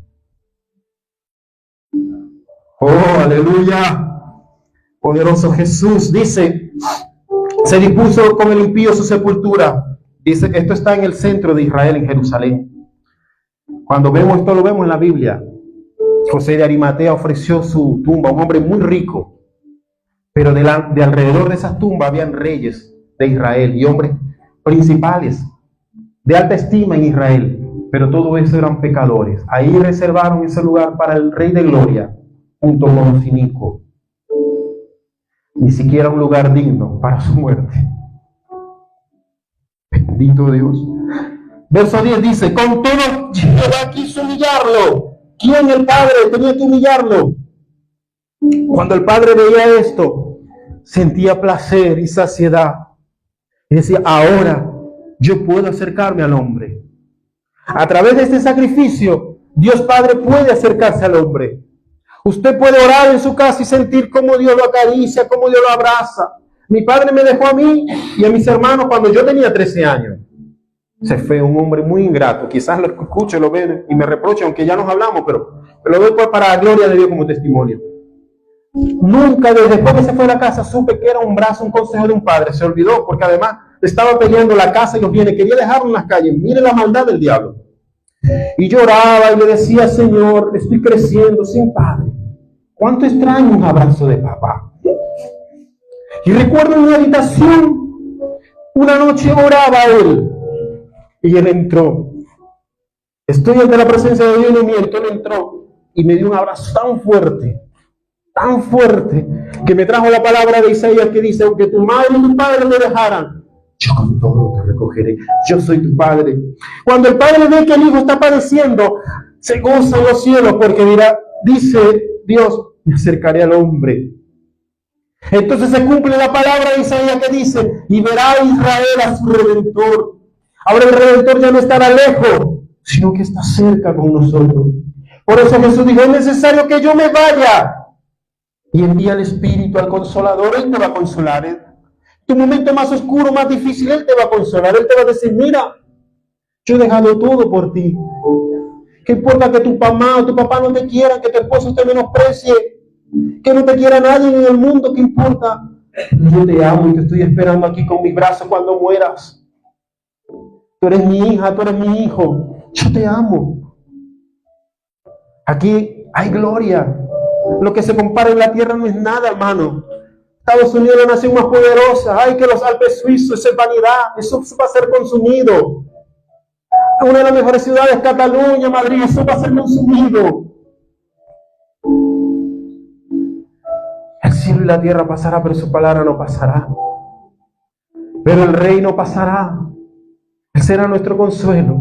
¡Oh, aleluya! Poderoso Jesús. Dice: se dispuso con el impío su sepultura. Dice que esto está en el centro de Israel, en Jerusalén. Cuando vemos esto, lo vemos en la Biblia. José de Arimatea ofreció su tumba a un hombre muy rico, pero de alrededor de esas tumbas habían reyes de Israel y hombres principales de alta estima en Israel, pero todo eso eran pecadores. Ahí reservaron ese lugar para el Rey de Gloria, junto con los inicuos. Ni siquiera un lugar digno para su muerte. Bendito Dios. Verso 10 dice: con todo Jehová quiso humillarlo. ¿Quién? El Padre tenía que humillarlo. Cuando el Padre veía esto, sentía placer y saciedad. Y decía: ahora yo puedo acercarme al hombre. A través de este sacrificio, Dios Padre puede acercarse al hombre. Usted puede orar en su casa y sentir cómo Dios lo acaricia, cómo Dios lo abraza. Mi padre me dejó a mí y a mis hermanos cuando yo tenía 13 años. Se fue un hombre muy ingrato. Quizás lo escuche, lo ve y me reproche, aunque ya nos hablamos, pero lo doy pues para la gloria de Dios como testimonio. Nunca, después que se fue a la casa, supe que era un brazo, un consejo de un padre. Se olvidó, porque además estaba peleando la casa y los bienes. Quería dejarlo en las calles. Mire la maldad del diablo. Y lloraba y le decía: Señor, estoy creciendo sin padre. ¿Cuánto extraño un abrazo de papá? Y recuerdo en mi habitación, una noche oraba él. Y él entró. Estoy ante la presencia de Dios y no miento. Él entró y me dio un abrazo tan fuerte, que me trajo la palabra de Isaías que dice: aunque tu madre y tu padre me dejaran, yo con todo te recogeré. Yo soy tu padre. Cuando el padre ve que el hijo está padeciendo, se goza en los cielos, porque dirá, dice Dios: me acercaré al hombre. Entonces se cumple la palabra de Isaías que dice: y verá a Israel a su Redentor. Ahora el Redentor ya no estará lejos, sino que está cerca con nosotros. Por eso Jesús dijo: es necesario que yo me vaya y envíe al Espíritu, al Consolador. Él te va a consolar. Tu momento más oscuro, más difícil, Él te va a consolar. Él te va a decir: mira, yo he dejado todo por ti. ¿Qué importa que tu mamá o tu papá no te quieran, que tu esposo te menosprecie, que no te quiera nadie en el mundo? ¿Qué importa? Yo te amo y te estoy esperando aquí con mis brazos cuando mueras. Tú eres mi hija, tú eres mi hijo. Yo te amo. Aquí hay gloria. Lo que se compara en la tierra no es nada, hermano. Estados Unidos es la nación más poderosa. Ay, que los Alpes suizos, eso es vanidad. Eso va a ser consumido. Una de las mejores ciudades, Cataluña, Madrid, eso va a ser consumido. El cielo y la tierra pasará, pero su palabra no pasará. Pero el reino pasará. El será nuestro consuelo.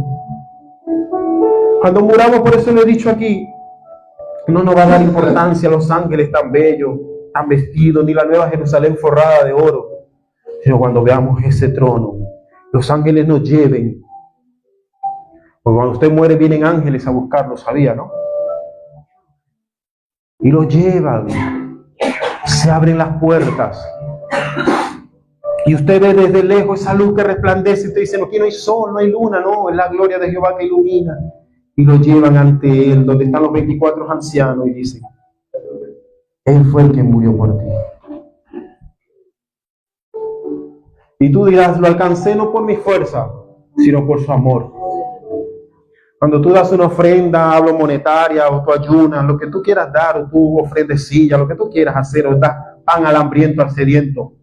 Cuando muramos, por eso lo he dicho aquí, no nos va a dar importancia a los ángeles tan bellos, tan vestidos, ni la nueva Jerusalén forrada de oro, sino cuando veamos ese trono, los ángeles nos lleven. Porque cuando usted muere vienen ángeles a buscarlo, sabía, ¿no? Y lo llevan, se abren las puertas, y usted ve desde lejos esa luz que resplandece, y usted dice, no, aquí no hay sol, no hay luna, no, es la gloria de Jehová que ilumina. Y lo llevan ante él, donde están los 24 ancianos, y dicen, él fue el que murió por ti. Y tú dirás, lo alcancé no por mi fuerza, sino por su amor. Cuando tú das una ofrenda, hablo monetaria, o tú ayunas, lo que tú quieras dar, o tú ofrendecilla, lo que tú quieras hacer, o das pan al hambriento, al sediento,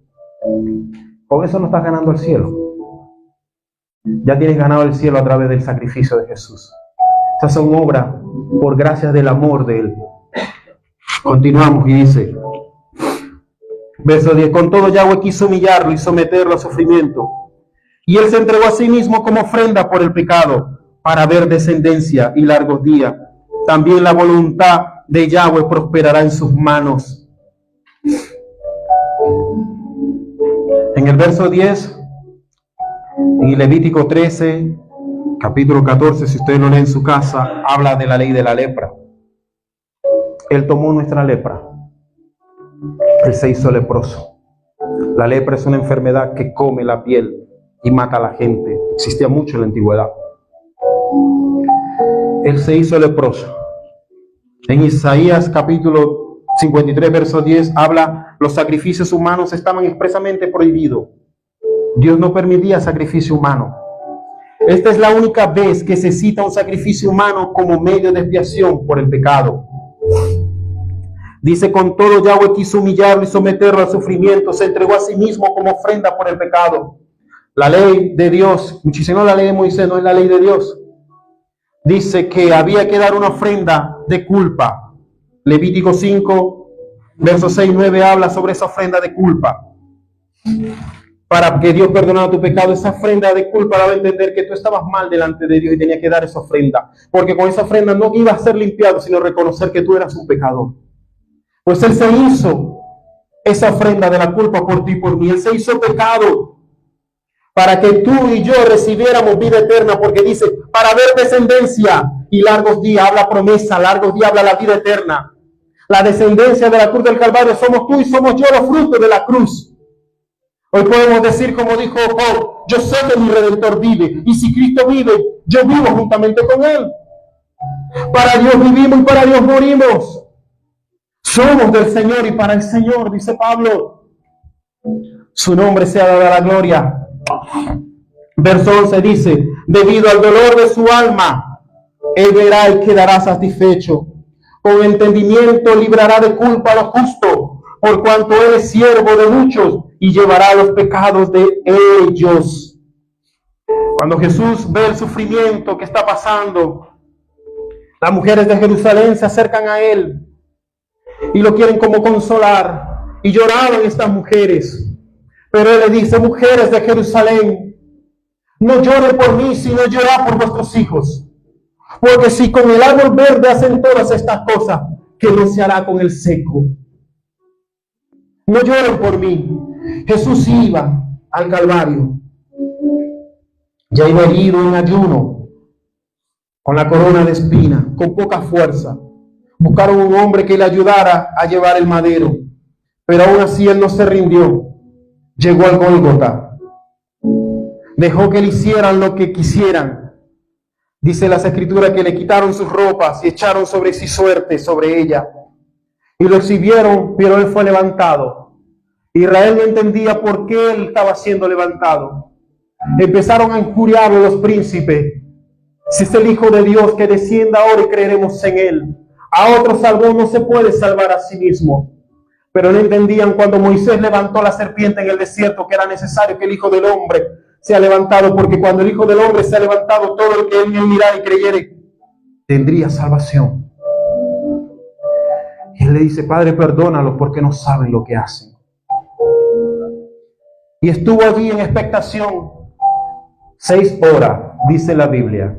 con eso no estás ganando el cielo. Ya tienes ganado el cielo a través del sacrificio de Jesús. Esas son obras por gracia del amor de Él. Continuamos y dice, verso 10, con todo Yahweh quiso humillarlo y someterlo a sufrimiento. Y Él se entregó a sí mismo como ofrenda por el pecado, para ver descendencia y largos días. También la voluntad de Yahweh prosperará en sus manos. En el verso 10, en Levítico 13, capítulo 14, si usted lo lee en su casa, habla de la ley de la lepra. Él tomó nuestra lepra. Él se hizo leproso. La lepra es una enfermedad que come la piel y mata a la gente. Existía mucho en la antigüedad. Él se hizo leproso. En Isaías capítulo 53, verso 10, habla, los sacrificios humanos estaban expresamente prohibidos. Dios no permitía sacrificio humano. Esta es la única vez que se cita un sacrificio humano como medio de expiación por el pecado. Dice, con todo Yahweh quiso humillarlo y someterlo al sufrimiento, se entregó a sí mismo como ofrenda por el pecado. La ley de Dios, muchísimo la ley de Moisés, no es la ley de Dios. Dice que había que dar una ofrenda de culpa. Levítico 5, versos 6 y 9 habla sobre esa ofrenda de culpa. Para que Dios perdonara tu pecado, esa ofrenda de culpa daba a entender que tú estabas mal delante de Dios y tenías que dar esa ofrenda. Porque con esa ofrenda no iba a ser limpiado, sino reconocer que tú eras un pecador. Pues Él se hizo esa ofrenda de la culpa por ti y por mí. Él se hizo pecado para que tú y yo recibiéramos vida eterna, porque dice, para ver descendencia y largos días, habla promesa, largos días habla la vida eterna. La descendencia de la cruz del Calvario somos tú y somos yo, los frutos de la cruz. Hoy podemos decir, como dijo Job, yo sé que mi Redentor vive, y si Cristo vive, yo vivo juntamente con Él. Para Dios vivimos y para Dios morimos. Somos del Señor y para el Señor, dice Pablo. Su nombre sea dada la gloria. Verso 11 dice, debido al dolor de su alma, Él verá y quedará satisfecho. Con entendimiento librará de culpa a los justos, por cuanto Él es siervo de muchos y llevará los pecados de ellos. Cuando Jesús ve el sufrimiento que está pasando, las mujeres de Jerusalén se acercan a Él y lo quieren como consolar, y lloraban estas mujeres. Pero Él le dice, mujeres de Jerusalén, no lloren por mí, sino llorad por vuestros hijos. Porque si con el árbol verde hacen todas estas cosas, ¿qué no se hará con el seco? No lloren por mí. Jesús iba al Calvario, ya iba herido en ayuno, con la corona de espina, con poca fuerza. Buscaron un hombre que le ayudara a llevar el madero, pero aún así Él no se rindió. Llegó al Gólgota, dejó que le hicieran lo que quisieran. Dice las Escrituras que le quitaron sus ropas y echaron sobre sí suerte sobre ella, y lo exhibieron, pero Él fue levantado. Israel no entendía por qué Él estaba siendo levantado. Empezaron a injuriarlo los príncipes. Si es el Hijo de Dios, que descienda ahora y creeremos en Él. A otro salvó, no se puede salvar a sí mismo. Pero no entendían cuando Moisés levantó la serpiente en el desierto que era necesario que el Hijo del Hombre sea levantado, porque cuando el Hijo del Hombre sea levantado, todo el que en Él mirara y creyere tendría salvación. Y Él le dice, Padre, perdónalos porque no saben lo que hacen. Y estuvo allí en expectación. 6 horas, dice la Biblia.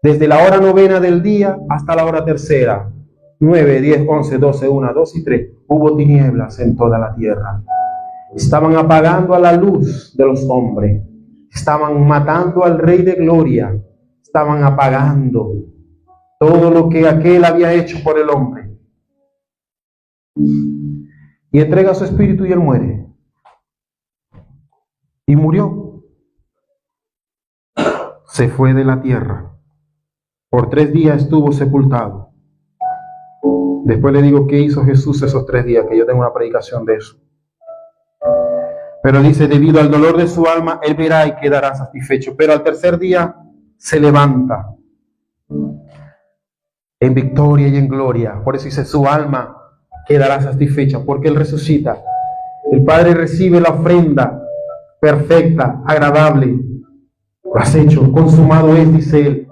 Desde la hora 9 del día hasta la hora 3, 9, 10, 11, 12, 1, 2 y 3, hubo tinieblas en toda la tierra. Estaban apagando a la luz de los hombres. Estaban matando al Rey de Gloria. Estaban apagando todo lo que aquel había hecho por el hombre. Y entrega su espíritu y él muere. Y murió. Se fue de la tierra. Por 3 días estuvo sepultado. Después le digo qué hizo Jesús esos 3 días, que yo tengo una predicación de eso. Pero dice, debido al dolor de su alma, él verá y quedará satisfecho. Pero al 3er día se levanta en victoria y en gloria. Por eso dice, su alma quedará satisfecha, porque él resucita. El Padre recibe la ofrenda perfecta, agradable. Lo has hecho, consumado es, dice él.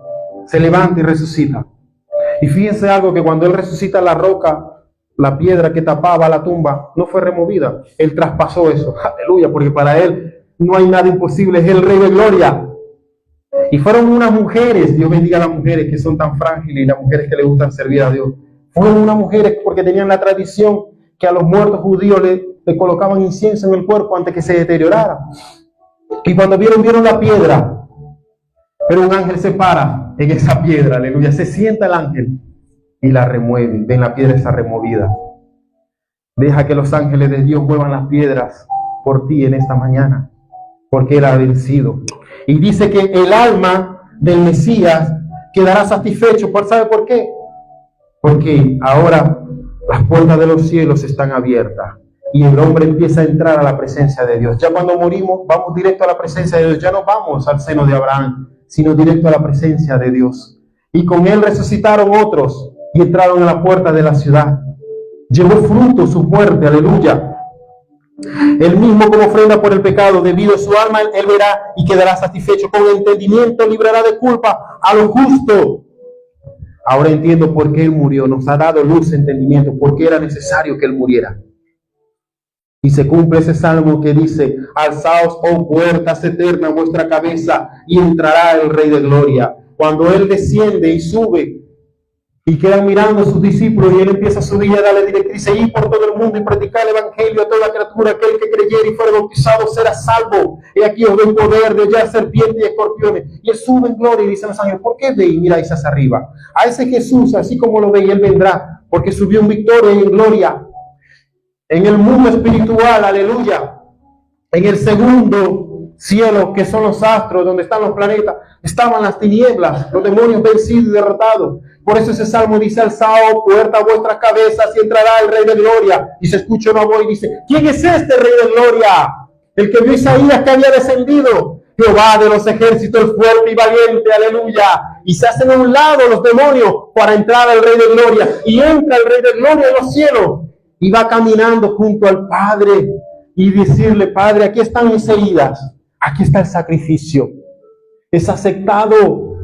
Se levanta y resucita. Y fíjense algo, que cuando él resucita, la roca, la piedra que tapaba la tumba, no fue removida. Él traspasó eso. Aleluya, porque para él no hay nada imposible. Es el Rey de Gloria. Y fueron unas mujeres, Dios bendiga a las mujeres que son tan frágiles y las mujeres que le gustan servir a Dios. Fueron unas mujeres porque tenían la tradición que a los muertos judíos le colocaban incienso en el cuerpo antes que se deteriorara. Y cuando vieron la piedra, pero un ángel se para en esa piedra, aleluya, se sienta el ángel y la remueve. Ven, la piedra está removida. Deja que los ángeles de Dios muevan las piedras por ti en esta mañana, porque Él ha vencido. Y dice que el alma del Mesías quedará satisfecho. ¿Sabe por qué? Porque ahora las puertas de los cielos están abiertas y el hombre empieza a entrar a la presencia de Dios. Ya cuando morimos, vamos directo a la presencia de Dios. Ya no vamos al seno de Abraham, sino directo a la presencia de Dios. Y con él resucitaron otros y entraron a la puerta de la ciudad. Llevó fruto su muerte, aleluya. Él mismo como ofrenda por el pecado, debido a su alma, él verá y quedará satisfecho. Con entendimiento librará de culpa a lo justo. Ahora entiendo por qué él murió. Nos ha dado luz, entendimiento, porque era necesario que él muriera. Y se cumple ese salmo que dice: alzaos, oh puertas eternas, vuestra cabeza, y entrará el Rey de Gloria. Cuando él desciende y sube, y quedan mirando a sus discípulos, y él empieza a subir y a darle directrices: ir por todo el mundo y predicar el evangelio a toda criatura. Aquel que creyere y fuera bautizado será salvo. Y aquí os doy poder de hollar serpientes y escorpiones. Y él sube en gloria y dice a los ángeles: ¿por qué veis? Miráis hacia arriba. A ese Jesús, así como lo veis, él vendrá, porque subió en victoria y en gloria. En el mundo espiritual, aleluya, en el segundo cielo, que son los astros, donde están los planetas, estaban las tinieblas, los demonios vencidos y derrotados. Por eso ese salmo dice: alzao puerta vuestras cabezas y entrará el Rey de Gloria. Y se escucha una voz y dice: ¿quién es este Rey de Gloria? El que vio Isaías que había descendido. Jehová de los ejércitos, el fuerte y valiente, aleluya. Y se hacen a un lado los demonios para entrar al Rey de Gloria. Y entra el Rey de Gloria en los cielos. Y va caminando junto al Padre y decirle: Padre, aquí están mis heridas, aquí está el sacrificio. Es aceptado.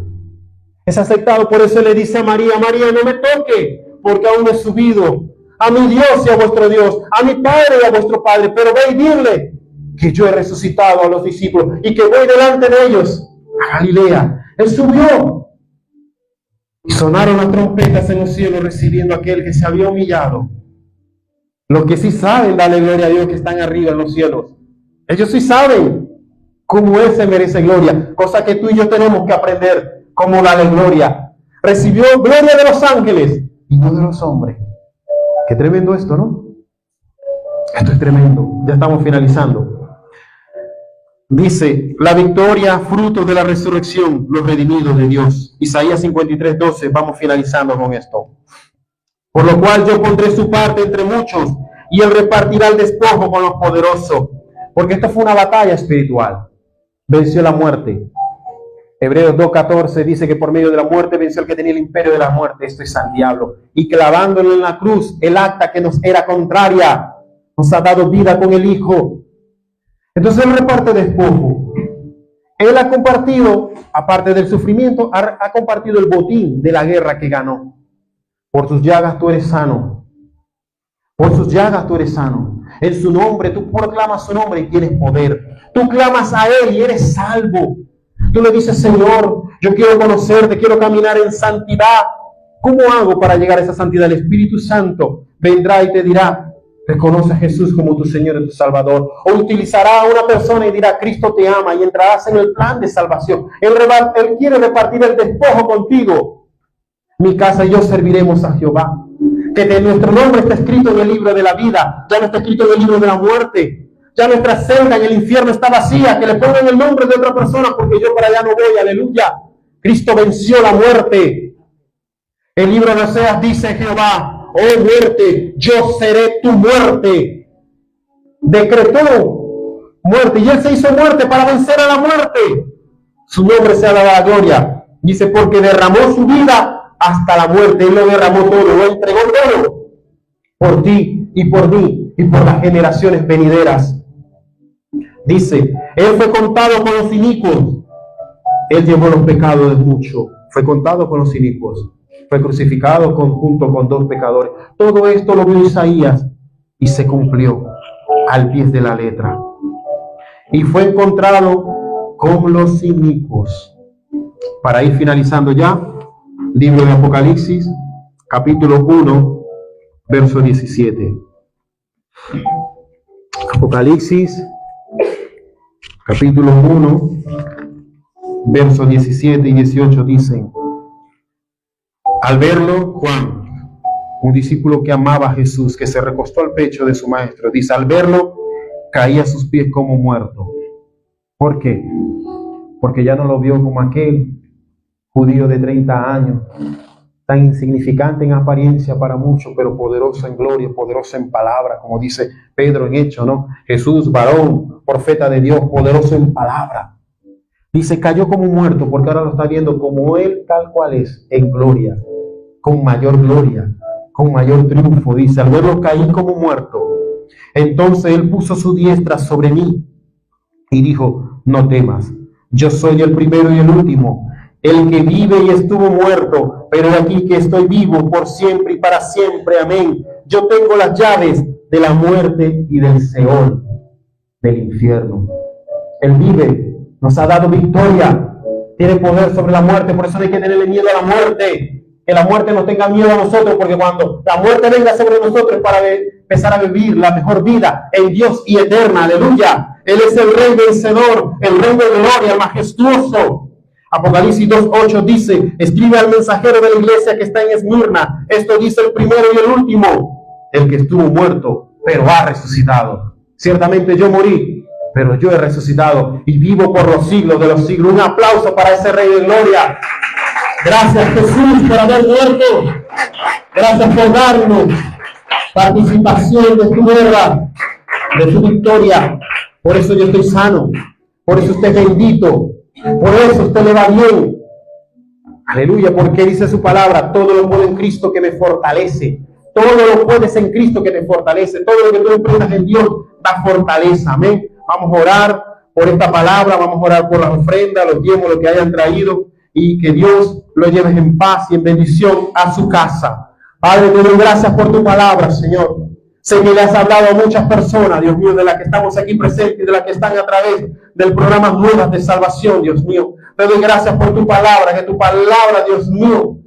Es aceptado. Por eso le dice a María: María, no me toque, porque aún no he subido a mi Dios y a vuestro Dios, a mi Padre y a vuestro Padre. Pero ve y dile que yo he resucitado a los discípulos y que voy delante de ellos a Galilea. Él subió y sonaron las trompetas en los cielos, recibiendo a aquel que se había humillado. Los que sí saben darle gloria a Dios, que están arriba en los cielos, ellos sí saben cómo Él se merece gloria, cosa que tú y yo tenemos que aprender cómo darle gloria. Recibió gloria de los ángeles y no de los hombres. Qué tremendo esto, ¿no? Esto es tremendo. Ya estamos finalizando. Dice: la victoria, fruto de la resurrección, los redimidos de Dios. Isaías 53:12. Vamos finalizando con esto. Por lo cual yo pondré su parte entre muchos, y él repartirá el despojo con los poderosos. Porque esto fue una batalla espiritual. Venció la muerte. Hebreos 2:14 dice que por medio de la muerte venció el que tenía el imperio de la muerte. Esto es al diablo. Y clavándole en la cruz el acta que nos era contraria, nos ha dado vida con el Hijo. Entonces él reparte despojo. Él ha compartido, aparte del sufrimiento, ha compartido el botín de la guerra que ganó. Por sus llagas tú eres sano. Por sus llagas tú eres sano. En su nombre, tú proclamas su nombre y tienes poder. Tú clamas a Él y eres salvo. Tú le dices, Señor, yo quiero conocerte, quiero caminar en santidad. ¿Cómo hago para llegar a esa santidad? El Espíritu Santo vendrá y te dirá, reconoce a Jesús como tu Señor y tu Salvador. O utilizará a una persona y dirá, Cristo te ama, y entrarás en el plan de salvación. Él quiere repartir el despojo contigo. Mi casa y yo serviremos a Jehová. Que nuestro nombre está escrito en el libro de la vida, ya no está escrito en el libro de la muerte. Ya nuestra celda en el infierno está vacía, que le pongan el nombre de otra persona porque yo para allá no voy, aleluya. Cristo venció la muerte. El libro de Oseas dice Jehová, oh muerte, yo seré tu muerte. Decretó muerte y él se hizo muerte para vencer a la muerte. Su nombre sea dada la gloria. Dice, porque derramó su vida hasta la muerte. Él lo derramó todo, lo entregó todo por ti y por mí y por las generaciones venideras. Dice, él fue contado con los inicuos. Él llevó los pecados de muchos. Fue contado con los inicuos. Fue crucificado junto con 2 pecadores. Todo esto lo vio Isaías y se cumplió al pie de la letra. Y fue encontrado con los inicuos. Para ir finalizando ya, libro de Apocalipsis, capítulo 1, verso 17. Apocalipsis, capítulo 1, versos 17 y 18 dicen, al verlo, Juan, un discípulo que amaba a Jesús, que se recostó al pecho de su maestro, dice, al verlo, caía a sus pies como muerto. ¿Por qué? Porque ya no lo vio como aquel judío de 30 años, tan insignificante en apariencia para muchos, pero poderoso en gloria, poderoso en palabra, como dice Pedro en Hechos, ¿no? Jesús, varón, profeta de Dios, poderoso en palabra. Dice, cayó como muerto, porque ahora lo está viendo como él tal cual es, en gloria, con mayor gloria, con mayor triunfo. Dice, al verlo caí como muerto. Entonces él puso su diestra sobre mí y dijo, no temas, yo soy el primero y el último, el que vive y estuvo muerto, pero aquí que estoy vivo por siempre y para siempre. Amén. Yo tengo las llaves de la muerte y del Seol, del infierno. Él vive, nos ha dado victoria, tiene poder sobre la muerte, por eso no hay que tenerle miedo a la muerte. Que la muerte no tenga miedo a nosotros, porque cuando la muerte venga sobre nosotros para empezar a vivir la mejor vida en Dios y eterna. Aleluya. Él es el Rey vencedor, el Rey de gloria, majestuoso. Apocalipsis 2:8 dice, escribe al mensajero de la iglesia que está en Esmirna. Esto dice el primero y el último, el que estuvo muerto, pero ha resucitado. Ciertamente yo morí, pero yo he resucitado y vivo por los siglos de los siglos. Un aplauso para ese Rey de gloria. Gracias, Jesús, por haber muerto. Gracias por darnos participación de tu guerra, de tu victoria. Por eso yo estoy sano. Por eso usted es bendito. Por eso usted le va bien. Aleluya, porque dice su palabra, todo lo puedo en Cristo que me fortalece. Todo lo puedes en Cristo que te fortalece. Todo lo que tú emprendas en Dios da fortaleza. Amén. Vamos a orar por esta palabra. Vamos a orar por las ofrendas, los diezmos, lo que hayan traído. Y que Dios lo lleve en paz y en bendición a su casa. Padre, te doy gracias por tu palabra, Señor. Sé que le has hablado a muchas personas, Dios mío, de las que estamos aquí presentes y de las que están a través del programa Nuevas de Salvación, Dios mío. Te doy gracias por tu palabra, que tu palabra, Dios mío,